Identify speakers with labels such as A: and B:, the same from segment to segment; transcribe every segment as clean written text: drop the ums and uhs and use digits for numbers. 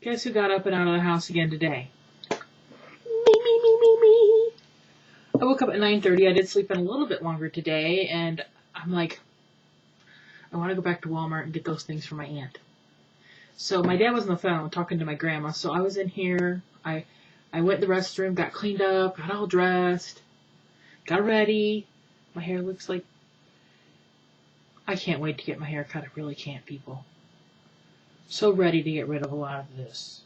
A: Guess who got up and out of the house again today? Me. I woke up at 9:30. I did sleep in a little bit longer today, and I'm like, I want to go back to Walmart and get those things for my aunt. So my dad was on the phone talking to my grandma, so I was in here. I went to the restroom, got cleaned up, got all dressed, got ready. My hair looks like... I can't wait to get my hair cut. I really can't, people. So ready to get rid of a lot of this.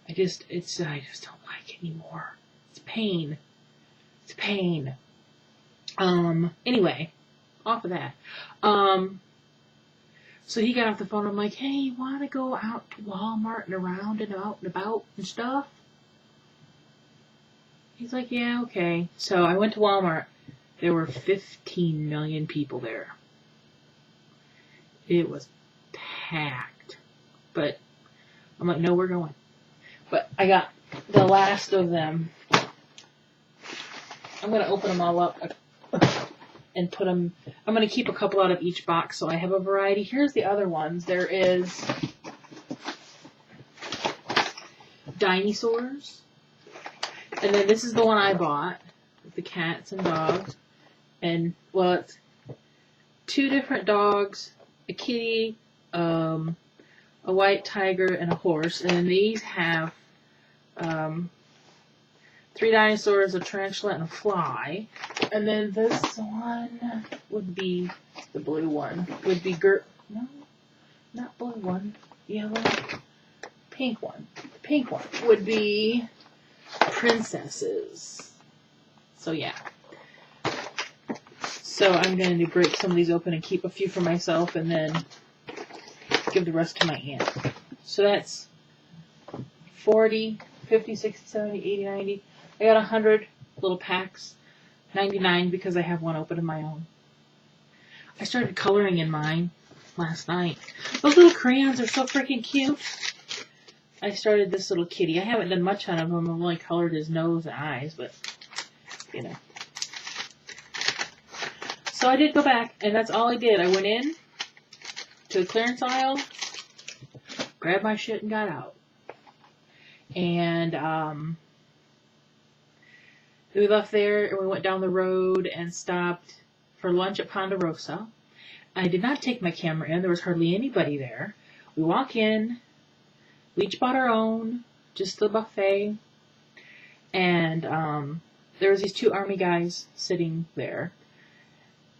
A: I just don't like it anymore. It's pain. It's pain. Anyway, off of that. So he got off the phone. I'm like, hey, you want to go out to Walmart and around and out and about and stuff? He's like, yeah, okay. So I went to Walmart. There were 15 million people there. It was packed. But I'm like, no, we're going. But I got the last of them. I'm going to open them all up and put them... I'm going to keep a couple out of each box so I have a variety. Here's the other ones. There is dinosaurs. And then this is the one I bought with the cats and dogs. And, well, it's 2 different dogs, a kitty, a white tiger, and a horse. And these have 3 dinosaurs, a tarantula, and a fly. And then this one would be, the blue one, would be no, not blue one, yellow, pink one. The pink one would be princesses. So yeah. So I'm going to break some of these open and keep a few for myself and then give the rest to my aunt. So that's 40, 50, 60, 70, 80, 90. I got 100 little packs. 99 because I have one open of my own. I started coloring in mine last night. Those little crayons are so freaking cute. I started this little kitty. I haven't done much on him. I've only colored his nose and eyes, but, you know. So I did go back, and that's all I did. I went in to the clearance aisle, grabbed my shit, and got out. And, we left there, and we went down the road and stopped for lunch at Ponderosa. I did not take my camera in. There was hardly anybody there. We walk in. We each bought our own, just the buffet. And there was these 2 army guys sitting there.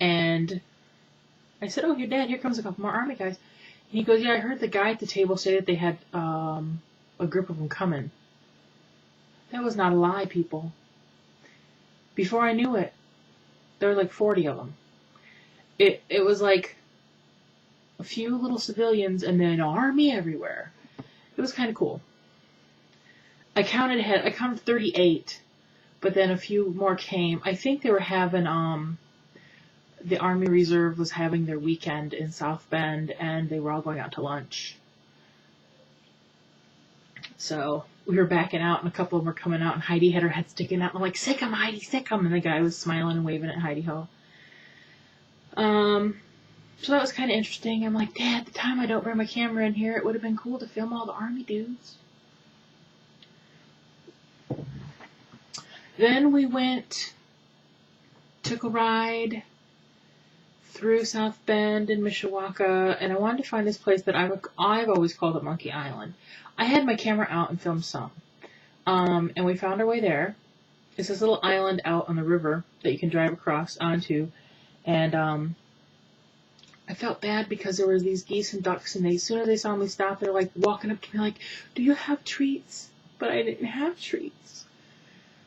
A: And I said, oh, your dad, here comes a couple more army guys. And he goes, yeah, I heard the guy at the table say that they had a group of them coming. That was not a lie, people. Before I knew it, there were like 40 of them. It was like a few little civilians and then an army everywhere. It was kind of cool. I counted 38, but then a few more came. I think they were having the Army Reserve was having their weekend in South Bend, and they were all going out to lunch. So we were backing out, and a couple of them were coming out, and Heidi had her head sticking out. And I'm like, sick 'em, Heidi, sick 'em. And the guy was smiling and waving at Heidi Ho. So that was kind of interesting. I'm like, Dad, at the time I don't bring my camera in here, it would have been cool to film all the army dudes. Then we took a ride through South Bend and Mishawaka, and I wanted to find this place that I've always called it Monkey Island. I had my camera out and filmed some. And we found our way there. It's this little island out on the river that you can drive across onto. And I felt bad because there were these geese and ducks, and as soon as they saw me stop, they're like walking up to me like, do you have treats? But I didn't have treats.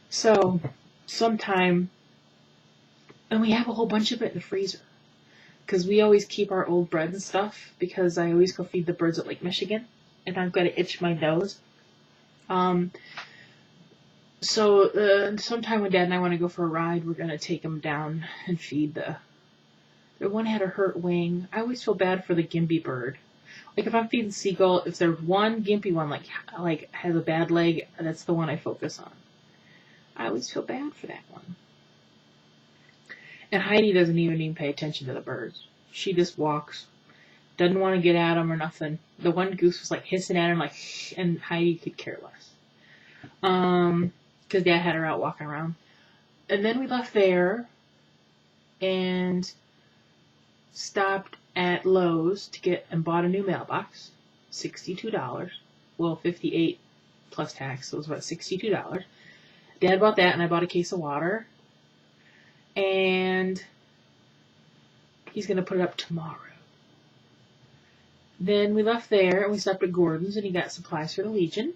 A: So sometime, and we have a whole bunch of it in the freezer. Because we always keep our old bread and stuff, because I always go feed the birds at Lake Michigan, and I've got to itch my nose. So sometime when Dad and I want to go for a ride, we're going to take them down and feed the one had a hurt wing. I always feel bad for the gimpy bird. Like if I'm feeding seagull, if there's one gimpy one like has a bad leg, that's the one I focus on. I always feel bad for that one. And Heidi doesn't even pay attention to the birds. She just walks Doesn't want to get at him or nothing. The one goose was like hissing at him, like, and Heidi could care less. Because Dad had her out walking around. And then we left there and stopped at Lowe's to get and bought a new mailbox. $62. Well, $58 plus tax, so it was about $62. Dad bought that, and I bought a case of water. And he's going to put it up tomorrow. Then we left there, and we stopped at Gordon's, and he got supplies for the Legion.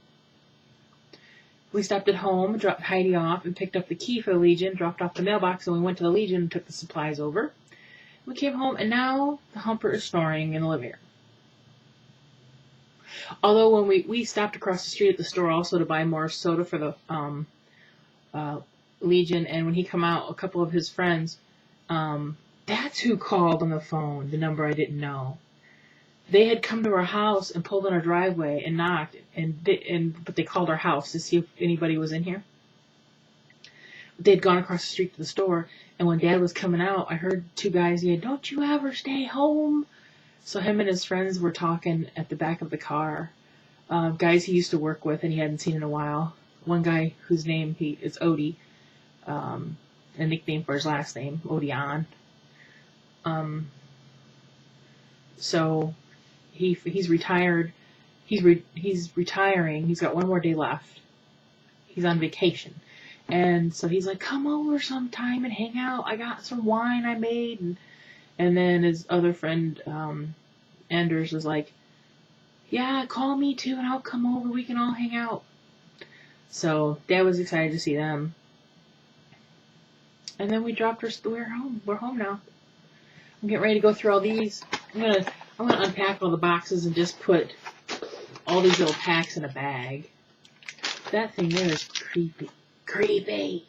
A: We stopped at home, dropped Heidi off, and picked up the key for the Legion, dropped off the mailbox, and we went to the Legion and took the supplies over. We came home, and now the Humper is snoring in the living room. Although when we stopped across the street at the store also to buy more soda for the Legion, and when he come out, a couple of his friends, that's who called on the phone, the number I didn't know. They had come to our house and pulled in our driveway and knocked, but they called our house to see if anybody was in here. They'd gone across the street to the store, and when Dad was coming out, I heard two guys yell, "Don't you ever stay home!" So him and his friends were talking at the back of the car. Guys he used to work with and he hadn't seen in a while. One guy whose name is Odie, a nickname for his last name, Odion. So he's retired. He's retiring. He's got one more day left. He's on vacation. And so he's like, "Come over sometime and hang out. I got some wine I made." And then his other friend, Anders, was like, "Yeah, call me too and I'll come over. We can all hang out." So Dad was excited to see them. And then we dropped her. We're home. We're home now. I'm getting ready to go through all these. I'm gonna unpack all the boxes and just put all these little packs in a bag. That thing there is creepy. Creepy.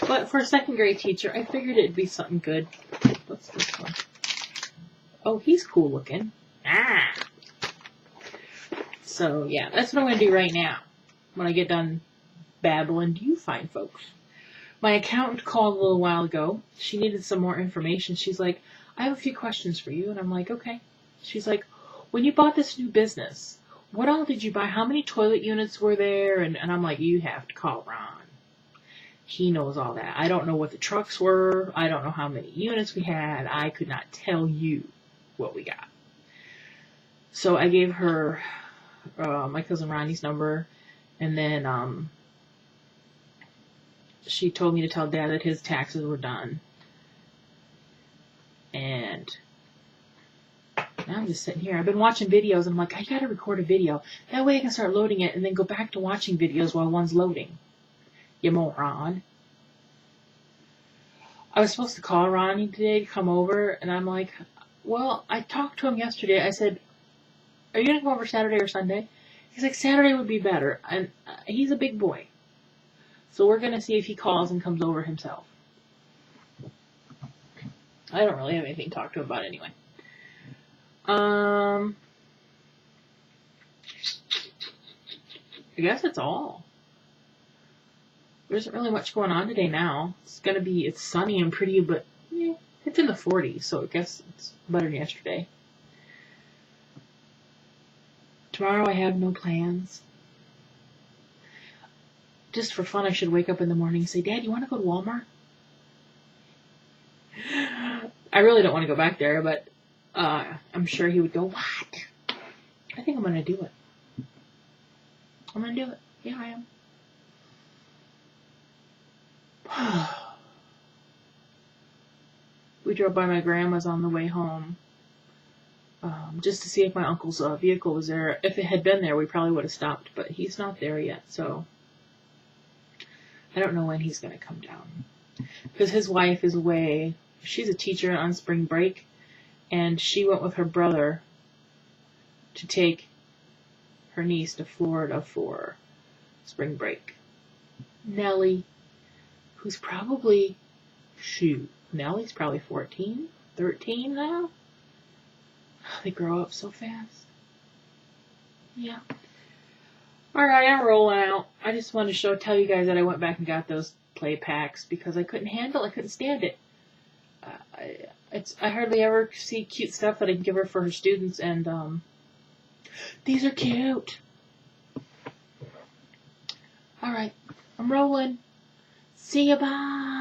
A: But for a second grade teacher, I figured it'd be something good. What's this one? Oh, he's cool looking. Ah! So, yeah, that's what I'm going to do right now. When I get done babbling to you fine folks. My accountant called a little while ago. She needed some more information. She's like, "I have a few questions for you." And I'm like, "Okay." She's like, "When you bought this new business, what all did you buy? How many toilet units were there?" And I'm like, "You have to call Ron. He knows all that. I don't know what the trucks were. I don't know how many units we had. I could not tell you what we got." So I gave her my cousin Ronnie's number, and then she told me to tell Dad that his taxes were done. And now I'm just sitting here. I've been watching videos, and I'm like, I gotta record a video. That way I can start loading it and then go back to watching videos while one's loading. You moron. I was supposed to call Ronnie today to come over, and I'm like, well, I talked to him yesterday. I said, "Are you going to come over Saturday or Sunday?" He's like, "Saturday would be better." And he's a big boy. So we're going to see if he calls and comes over himself. I don't really have anything to talk to him about anyway. I guess that's all. There isn't really much going on today now. It's sunny and pretty, but it's in the 40s, so I guess it's better than yesterday. Tomorrow I have no plans. Just for fun, I should wake up in the morning and say, "Dad, you want to go to Walmart?" I really don't want to go back there, but I'm sure he would go, "What?" I think I'm going to do it. I'm going to do it. Yeah, I am. We drove by my grandma's on the way home just to see if my uncle's vehicle was there. If it had been there, we probably would have stopped, but he's not there yet, so I don't know when he's going to come down. Because his wife is away. She's a teacher on spring break, and she went with her brother to take her niece to Florida for spring break. Nellie, who's probably, Nellie's probably 14, 13 now. They grow up so fast. Yeah. Alright, I'm rolling out. I just wanted to tell you guys that I went back and got those play packs because I couldn't stand it. I hardly ever see cute stuff that I can give her for her students, and these are cute. All right, I'm rolling. See ya, bye.